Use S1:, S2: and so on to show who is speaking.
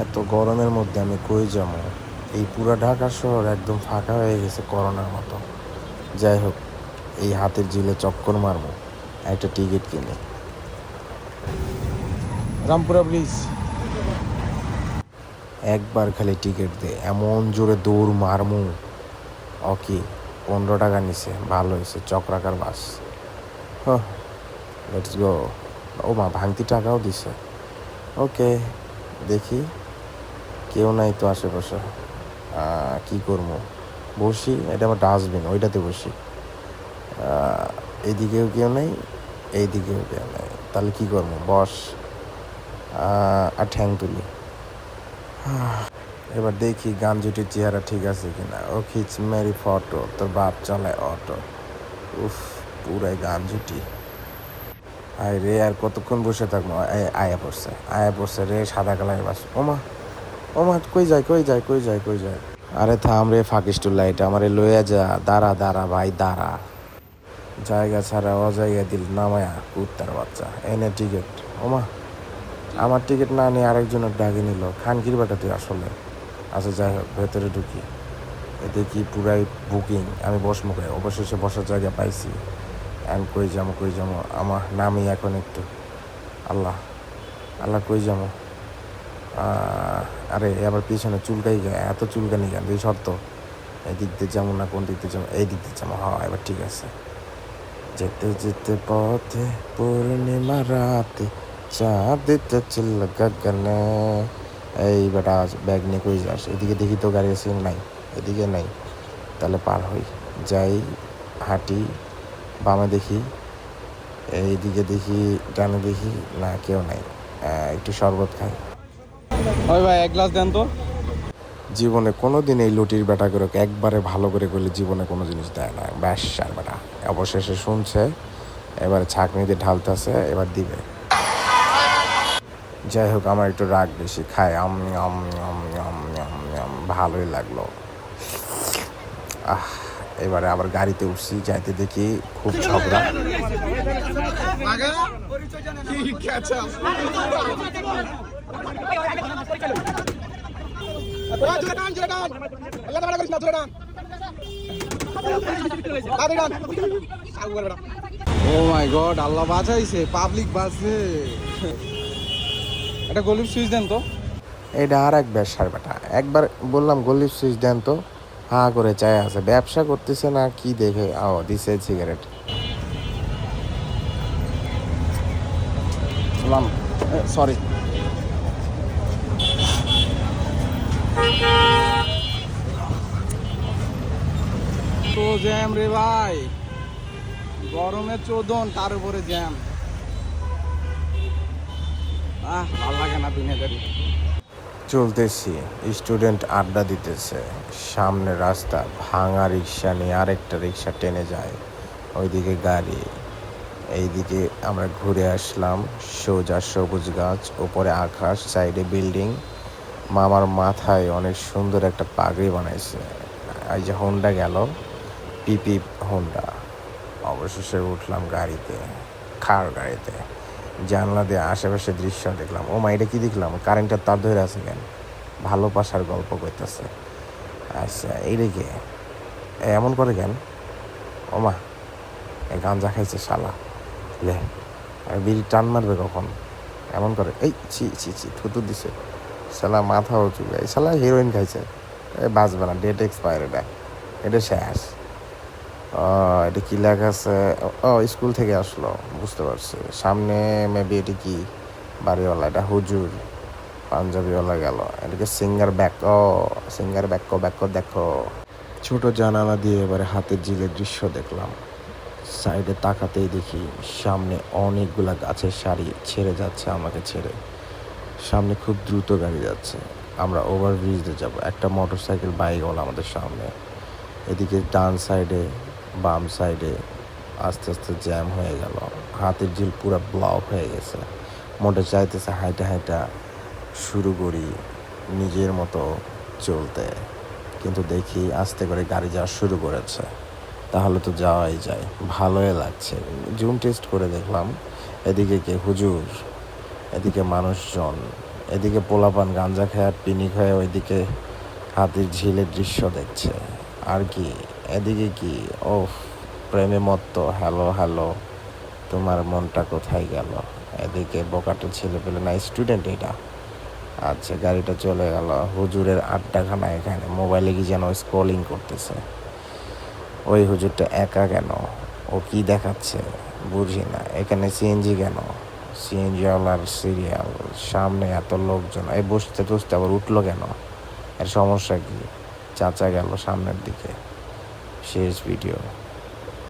S1: এত গরমের মধ্যে আমি কই যাবো? এই পুরা ঢাকা শহর একদম ফাঁকা হয়ে গেছে করোনার মতো। যাই হোক, এই হাতের ঝিলে চক্কর মারবো, একটা টিকিট কিনে। রামপুরা প্লিজ। একবার খালি টিকিট দে, এমন জোরে দৌড় মারমু। ওকে, 15 টাকা নিছে, ভালো হয়েছে, চক্রাকার বাস। হ্যাঁ, লেটস গো। ও মা, ভাঙতি টাকাও দিছে। ওকে, দেখি কেউ নাই তো আশেপাশে। কি করবো? বসি, এটা আমার ডাস্টবিন, ওইটাতে বসি। এইদিকেও কেউ নেই, এইদিকেও কেউ নেই, তাহলে কি করবো? বস, আর ঠ্যাং তুলি। এবার দেখি গাঞ্জুটির চেহারা ঠিক আছে কিনা। ও খিচ মেরি ফটো, তোর বাপ চালায় অটো। উফ, পুরাই গাঞ্জুটি। আয় রে, আর কতক্ষণ বসে থাকবো? আয়া পড়ছে রে, সাদা কালারের বাস। ওমা, ওমা, কই যায়, কই যায়, কই যায়, কই যায়? আরে থাম রে ফাকিস্টুল্লাহ, এটা আমারে লইয়া যা। দাঁড়া দাঁড়া ভাই, দাঁড়া। জায়গা ছাড়া অজায়গা দিল নামায়া, কুত্তার বাচ্চা। এনে টিকিট। ওমা, আমার টিকিট না নিয়ে আরেকজনের ডাকে নিল। খানকির বেটা তুই আসলে। আচ্ছা যাই হোক, ভেতরে ঢুকি। এতে কি পুরাই বুকিং। আমি বসমুখে, অবশেষে বসার জায়গা পাইছি। অ্যান্ড কই যাবো, কই যাবো? আমার নামই এখন একটু। আল্লাহ, আল্লাহ, কই যাবো? আরে আবার পিছনে চুলকাই গে, এত চুলকানি কেন? দুই শর্ত, এই দিক দিয়ে যাবো না কোন দিক দিয়ে যাবো? এই দিক দিয়ে যাবো। হ্যাঁ, এবার ঠিক আছে। যেতে যেতে পথে পূর্ণিমা রাতে চাঁদ দিতেছিল গগনে। এই বেটা, ব্যাগ নিয়ে কই যাস? এদিকে দেখি তো গাড়ি আছে নাই, এদিকে নাই। তাহলে পার হই, যাই, হাঁটি, বামে দেখি, এইদিকে দেখি, ডানে দেখি, না কেউ নাই। একটু শরবত খাই।
S2: ওই ভাই, এক গ্লাস দেন তো।
S1: জীবনে কোনো দিন এই লুটির বেটা করে একবারে ভালো করে করলে জীবনে কোনো জিনিস দেয় না। ব্যাস, আর বেটা অবশেষে শুনছে, এবার ছাঁকনিতে ঢালতেছে, এবার দিবে। যাই হোক, আমার একটু রাগ বেশি, খায় আম আম আম আম আম আম, ভালোই লাগলো। এবারে আবার গাড়িতে উঠছি, যাইতে দেখি খুব ঝগড়া।
S2: ও মাই গড, আল্লাহ বাঁচাইছে, পাবলিক বাসে। একটা গলির সুইচ দেন তো।
S1: এটা আর এক ব্যবসার বেটা, একবার বললাম গলির সুইচ দেন তো, হা করে চায় আছে, ব্যবসা করতেছে না কি দেখে। দিছে সিগারেট।
S2: সরি। তো জ্যাম রে ভাই, গরমে চোদন, তার উপরে জ্যাম। ভালো লাগে না দুনিয়াদারি।
S1: চলতেছি, স্টুডেন্ট আড্ডা দিতেছে, সামনে রাস্তা, ভাঙা রিক্সা নিয়ে আরেকটা রিক্সা টেনে যায়, ওইদিকে গাড়ি। এইদিকে আমরা ঘুরে আসলাম, সোজা সবুজ গাছ, ওপরে আকাশ, সাইডে বিল্ডিং। মামার মাথায় অনেক সুন্দর একটা পাগড়ি বানাইছে। এই যে হোন্ডা গেল, পিপি হোন্ডা। অবশেষে উঠলাম গাড়িতে, খার গাড়িতে। জানলা দিয়ে আশেপাশে দৃশ্য দেখলাম। ও মা, এটা কি দেখলাম? কারেন্টের তার ধরে আছে কেন? ভালোবাসার গল্প করতেছে। আচ্ছা, এইদিকে এমন করে কেন? ও মা, গাঞ্জা খাইছে শালা। লে, আর বিড়ি টান মারবে কখন? এমন করে, এই ছি ছি ছি, থুতু দিছে শালা, মাথা উঁচু। এই শালা হিরোইন খাইছে। বাঁচবে না, ডেট এক্সপায়ার। এটা শেষ। এটা কি লেখা আছে? স্কুল থেকে আসলো, বুঝতে পারছি। সামনে মেবি এটি কি বাড়িওয়ালা, এটা হুজুর, পাঞ্জাবিওয়ালা গেল। এটাকে singer back. Singer back back দেখো। ছোট জানালা দিয়ে এবারে হাতের ঝিলের দৃশ্য দেখলাম। সাইডে তাকাতেই দেখি সামনে অনেকগুলা গাছের সারি ছেড়ে যাচ্ছে আমাকে ছেড়ে। সামনে খুব দ্রুত গাড়ি যাচ্ছে। আমরা ওভারব্রিজে যাব। একটা মোটরসাইকেল বাইকওয়ালা আমাদের সামনে। এদিকে ডান সাইডে, বাম সাইডে আস্তে আস্তে জ্যাম হয়ে গেল। হাতের ঝিল পুরো ব্লক হয়ে গেছে। মোটর চাইতেছে হাইটা হাইটা শুরু করি নিজের মতো চলতে, কিন্তু দেখি আস্তে করে গাড়ি যাওয়া শুরু করেছে। তাহলে তো যাওয়াই যায়, ভালোই লাগছে। জুম টেস্ট করে দেখলাম, এদিকে কে হুজুর, এদিকে মানুষজন, এদিকে পোলাপান গাঞ্জা খায় পিনি খায়, ওইদিকে হাতির ঝিলের দৃশ্য দেখছে। আর কি এদিকে কি ও প্রেমে মত্ত। হ্যালো হ্যালো, তোমার মনটা কোথায় গেল? এদিকে বকাটা ছেলে পেলে না, স্টুডেন্ট এটা। আচ্ছা, গাড়িটা চলে গেল। হুজুরের আড্ডাখানা এখানে, মোবাইলে কি যেন স্ক্রলিং করতেছে। ওই হুজুরটা একা কেন? ও কি দেখাচ্ছে বুঝি না। এখানে সিএনজি কেন? সিএনজি ওয়ালার সিরিয়াল, সামনে এত লোকজন, এই বসতে টসতে আবার উঠলো কেন? এর সমস্যা কি? চাচা গেল সামনের দিকে। শেষ ভিডিও।